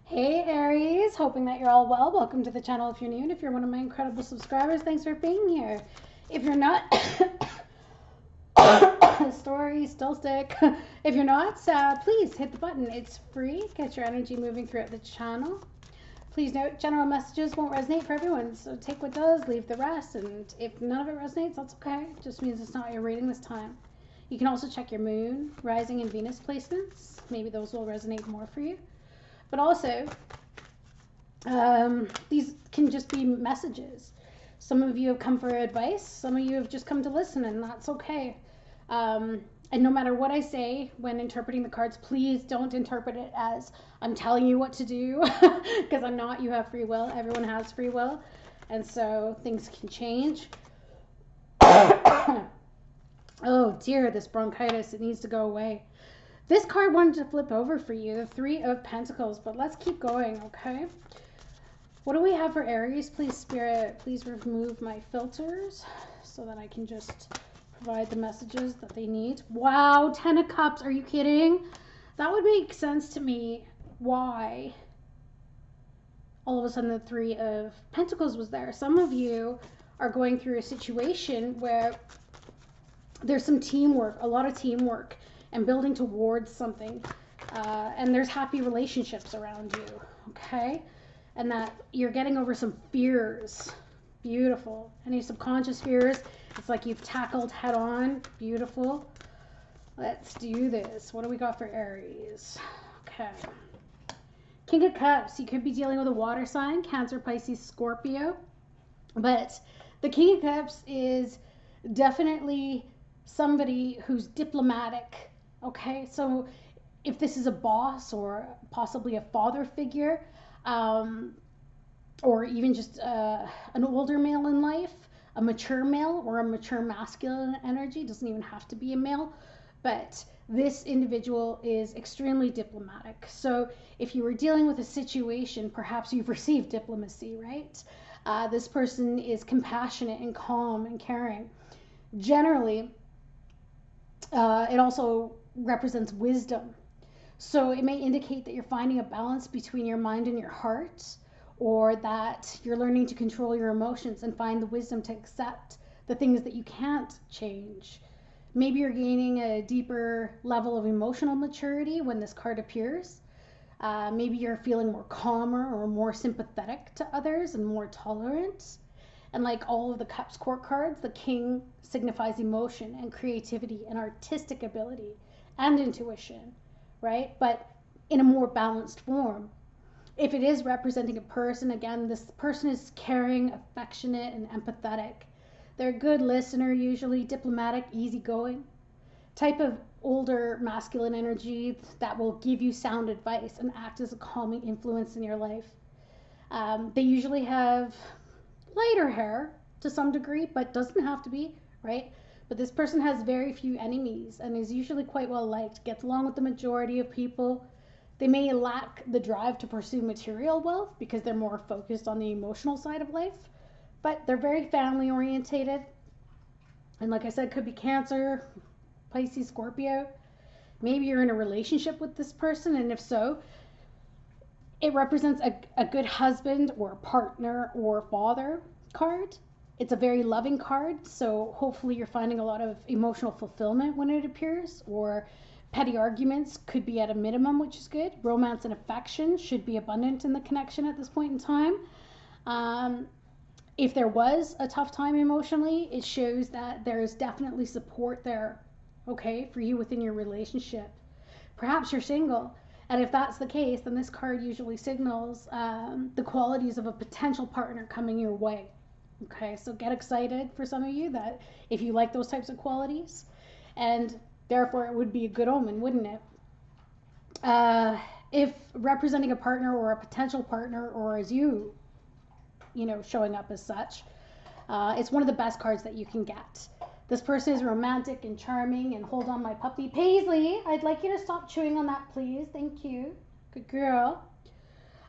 Hey Aries, hoping that you're all well. Welcome to the channel if you're new, and if you're one of my incredible subscribers, thanks for being here. If you're not, story still stick. If you're not, please hit the button. It's free. Get your energy moving throughout the channel. Please note, general messages won't resonate for everyone, so take what does, leave the rest, and if none of it resonates, that's okay. It just means it's not your reading this time. You can also check your moon, rising, and Venus placements. Maybe those will resonate more for you. But also, these can just be messages. Some of you have come for advice. Some of you have just come to listen, and that's okay. And no matter what I say when interpreting the cards, please don't interpret it as I'm telling you what to do, because I'm not. You have free will. Everyone has free will. And so things can change. Oh dear, this bronchitis, it needs to go away. This card wanted to flip over for you, the Three of Pentacles, but let's keep going, okay? What do we have for Aries? Please, Spirit, please remove my filters so that I can just provide the messages that they need. Wow, 10 of Cups, are you kidding? That would make sense to me why all of a sudden the Three of Pentacles was there. Some of you are going through a situation where there's some teamwork, a lot of teamwork, and building towards something, and there's happy relationships around you, okay? And that you're getting over some fears. Beautiful. Any subconscious fears, it's like you've tackled head on. Beautiful. Let's do this. What do we got for Aries? Okay. King of Cups. You could be dealing with a water sign, Cancer, Pisces, Scorpio, but the King of Cups is definitely somebody who's diplomatic. Okay, so if this is a boss or possibly a father figure, or even just an older male in life, a mature male or a mature masculine energy, doesn't even have to be a male, but this individual is extremely diplomatic. So if you were dealing with a situation, perhaps you've received diplomacy, right? This person is compassionate and calm and caring. Generally, it also represents wisdom. So it may indicate that you're finding a balance between your mind and your heart, or that you're learning to control your emotions and find the wisdom to accept the things that you can't change. Maybe you're gaining a deeper level of emotional maturity when this card appears. Maybe you're feeling more calmer or more sympathetic to others and more tolerant. And like all of the Cups court cards, the King signifies emotion and creativity and artistic ability and intuition, right? But in a more balanced form. If it is representing a person, again, this person is caring, affectionate, and empathetic. They're a good listener, usually diplomatic, easygoing. Type of older masculine energy that will give you sound advice and act as a calming influence in your life. They usually have lighter hair to some degree, but doesn't have to be, right? But this person has very few enemies and is usually quite well liked, gets along with the majority of people. They may lack the drive to pursue material wealth because they're more focused on the emotional side of life, but they're very family orientated. And like I said, could be Cancer, Pisces, Scorpio. Maybe you're in a relationship with this person, and if so, it represents a good husband or partner or father card. It's a very loving card, so hopefully you're finding a lot of emotional fulfillment when it appears, or petty arguments could be at a minimum, which is good. Romance and affection should be abundant in the connection at this point in time. If there was a tough time emotionally, it shows that there is definitely support there, okay, for you within your relationship. Perhaps you're single. And if that's the case, then this card usually signals the qualities of a potential partner coming your way. Okay, so get excited for some of you that if you like those types of qualities, and therefore it would be a good omen, wouldn't it? If representing a partner or a potential partner, or as you know, showing up as such, it's one of the best cards that you can get. This person is romantic and charming, and hold on my puppy. Paisley, I'd like you to stop chewing on that, please. Thank you. Good girl.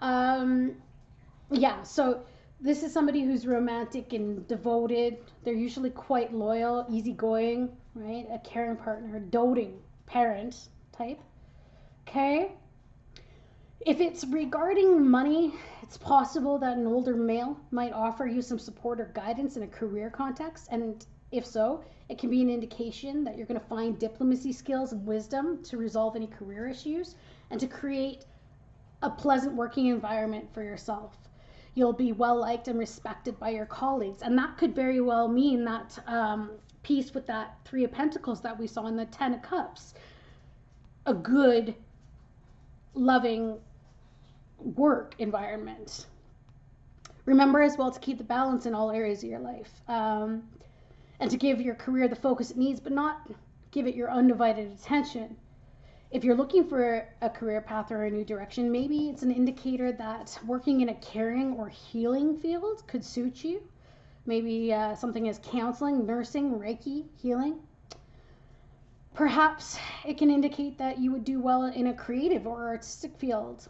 Yeah, so this is somebody who's romantic and devoted. They're usually quite loyal, easygoing, right? A caring partner, doting parent type. Okay? If it's regarding money, it's possible that an older male might offer you some support or guidance in a career context. And if so, it can be an indication that you're going to find diplomacy skills and wisdom to resolve any career issues and to create a pleasant working environment for yourself. You'll be well liked and respected by your colleagues. And that could very well mean that piece with that Three of Pentacles that we saw in the Ten of Cups. A good, loving work environment. Remember as well to keep the balance in all areas of your life, and to give your career the focus it needs, but not give it your undivided attention. If you're looking for a career path or a new direction, maybe it's an indicator that working in a caring or healing field could suit you. Maybe something as counseling, nursing, Reiki, healing. Perhaps it can indicate that you would do well in a creative or artistic field.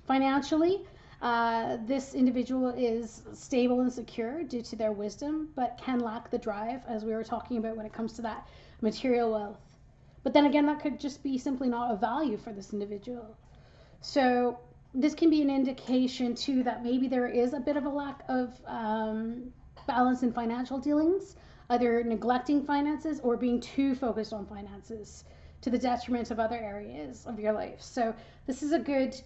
Financially, this individual is stable and secure due to their wisdom, but can lack the drive, as we were talking about when it comes to that material wealth. But then again, that could just be simply not a value for this individual. So this can be an indication too that maybe there is a bit of a lack of balance in financial dealings, either neglecting finances or being too focused on finances to the detriment of other areas of your life. So this is a good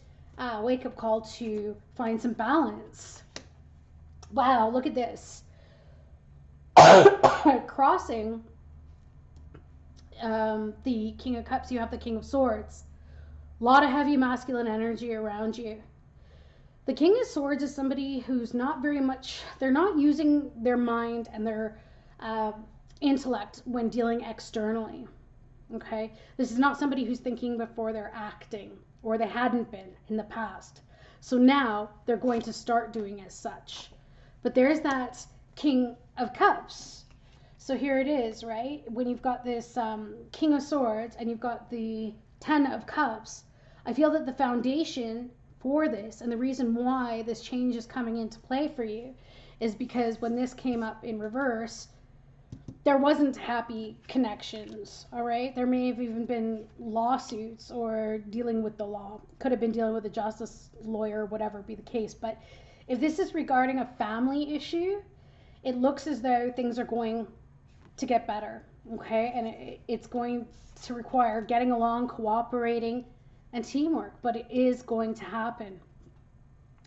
wake-up call to find some balance. Wow, look at this. Crossing the King of Cups, you have the King of Swords. A lot of heavy masculine energy around you. The King of Swords is somebody who's not very much, they're not using their mind and their intellect when dealing externally. Okay? This is not somebody who's thinking before they're acting, or they hadn't been in the past. So now they're going to start doing as such. But there's that King of Cups. So here it is, right? When you've got this King of Swords and you've got the Ten of Cups, I feel that the foundation for this and the reason why this change is coming into play for you is because when this came up in reverse, there wasn't happy connections, all right? There may have even been lawsuits or dealing with the law. Could have been dealing with a justice lawyer, whatever be the case. But if this is regarding a family issue, it looks as though things are going to get better, okay? And it's going to require getting along, cooperating, and teamwork, but it is going to happen,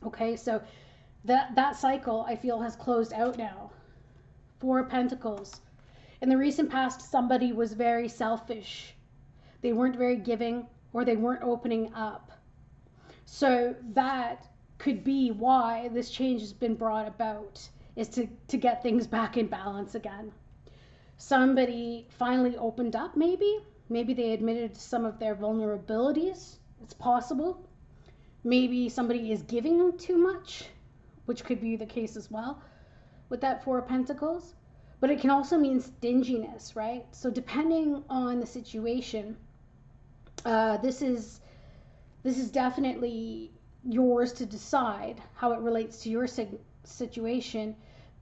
okay? So that cycle, I feel, has closed out now. Four of Pentacles. In the recent past, somebody was very selfish. They weren't very giving, or they weren't opening up. So that could be why this change has been brought about, is to get things back in balance again. Somebody finally opened up, maybe. Maybe they admitted some of their vulnerabilities. It's possible. Maybe somebody is giving too much, which could be the case as well with that Four of Pentacles. But it can also mean stinginess, right? So depending on the situation, this is definitely yours to decide how it relates to your situation.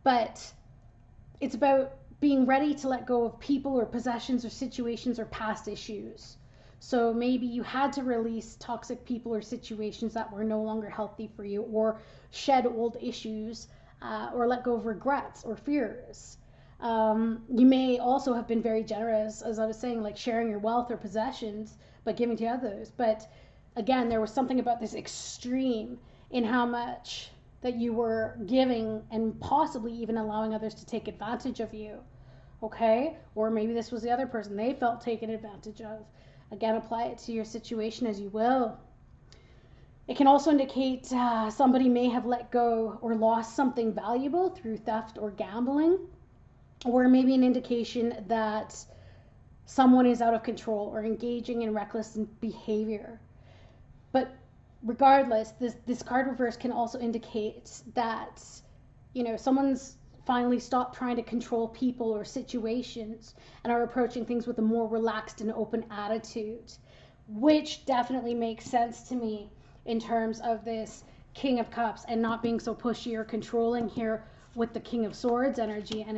But it's about being ready to let go of people or possessions or situations or past issues. So maybe you had to release toxic people or situations that were no longer healthy for you, or shed old issues, or let go of regrets or fears. You may also have been very generous, as I was saying, like sharing your wealth or possessions, but giving to others. But again, there was something about this extreme in how much that you were giving and possibly even allowing others to take advantage of you. Okay? Or maybe this was the other person. They felt taken advantage of. Again, apply it to your situation as you will. It can also indicate somebody may have let go or lost something valuable through theft or gambling. Or maybe an indication that someone is out of control or engaging in reckless behavior. But regardless, this card reverse can also indicate that, you know, someone's finally stopped trying to control people or situations and are approaching things with a more relaxed and open attitude, which definitely makes sense to me in terms of this King of Cups and not being so pushy or controlling here with the King of Swords energy. And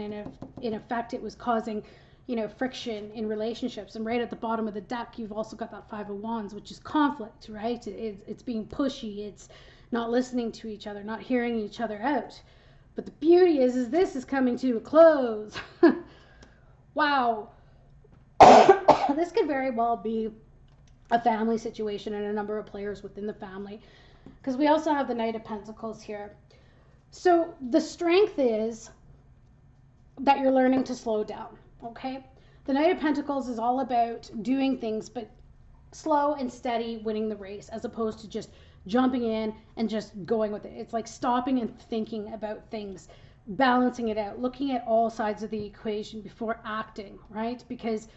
in effect, it was causing friction in relationships. And right at the bottom of the deck, you've also got that Five of Wands, which is conflict, right? It's being pushy. It's not listening to each other, not hearing each other out. But the beauty is this is coming to a close. Wow. This could very well be a family situation and a number of players within the family, because we also have the Knight of Pentacles here. So the strength is that you're learning to slow down, okay? The Knight of Pentacles is all about doing things, but slow and steady, winning the race, as opposed to just jumping in and just going with it. It's like stopping and thinking about things, balancing it out, looking at all sides of the equation before acting, right? Because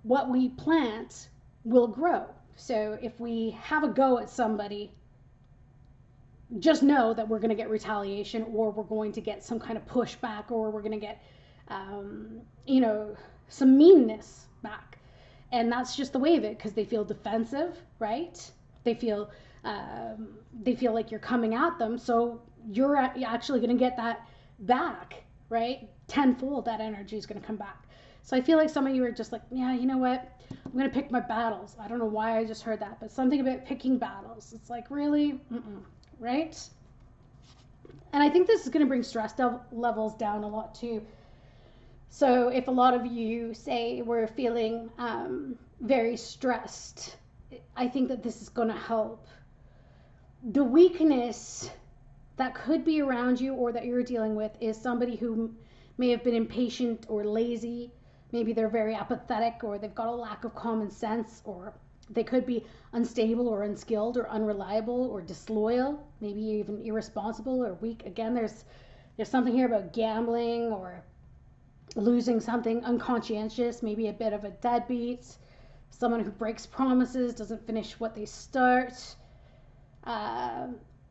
what we plant will grow. So if we have a go at somebody, just know that we're going to get retaliation, or we're going to get some kind of pushback, or we're going to get, some meanness back. And that's just the way of it, because they feel defensive, right? They feel like you're coming at them. So you're actually going to get that back, right? Tenfold, that energy is going to come back. So I feel like some of you are just like, yeah, you know what? I'm going to pick my battles. I don't know why I just heard that, but something about picking battles. It's like, really? Right? And I think this is going to bring stress levels down a lot too. So if a lot of you say we're feeling very stressed, I think that this is going to help. The weakness that could be around you or that you're dealing with is somebody who may have been impatient or lazy. Maybe they're very apathetic, or they've got a lack of common sense, or they could be unstable or unskilled or unreliable or disloyal, maybe even irresponsible or weak. Again, there's something here about gambling or losing something, unconscientious, maybe a bit of a deadbeat, someone who breaks promises, doesn't finish what they start,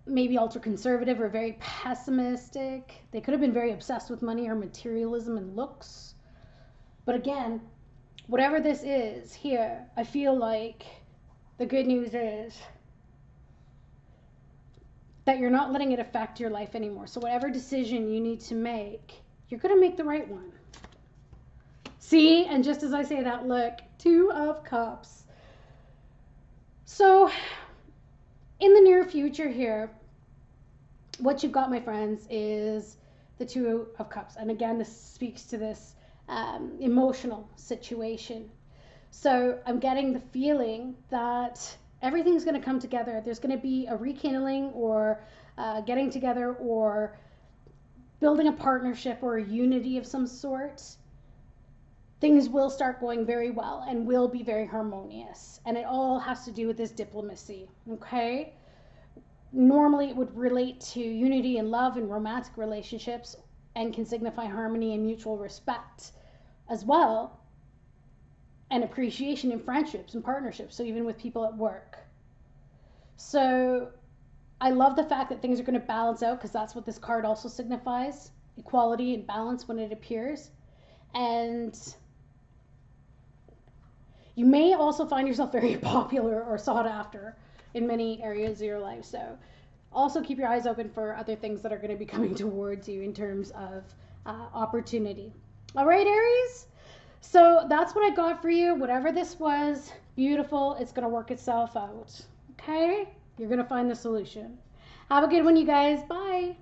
maybe ultra conservative or very pessimistic. They could have been very obsessed with money or materialism and looks. But again, whatever this is here, I feel like the good news is that you're not letting it affect your life anymore. So whatever decision you need to make, you're going to make the right one. See? And just as I say that, look, Two of Cups. So in the near future here, what you've got, my friends, is the Two of Cups. And again, this speaks to this emotional situation. So I'm getting the feeling that everything's going to come together. There's going to be a rekindling or getting together or building a partnership or a unity of some sort. Things will start going very well and will be very harmonious. And it all has to do with this diplomacy, okay? Normally it would relate to unity and love and romantic relationships and can signify harmony and mutual respect as well, and appreciation in friendships and partnerships, so even with people at work. So I love the fact that things are going to balance out, because that's what this card also signifies, equality and balance when it appears. And you may also find yourself very popular or sought after in many areas of your life. So also keep your eyes open for other things that are going to be coming towards you in terms of opportunity. All right, Aries? So that's what I got for you. Whatever this was, beautiful. It's going to work itself out. Okay? You're going to find the solution. Have a good one, you guys. Bye.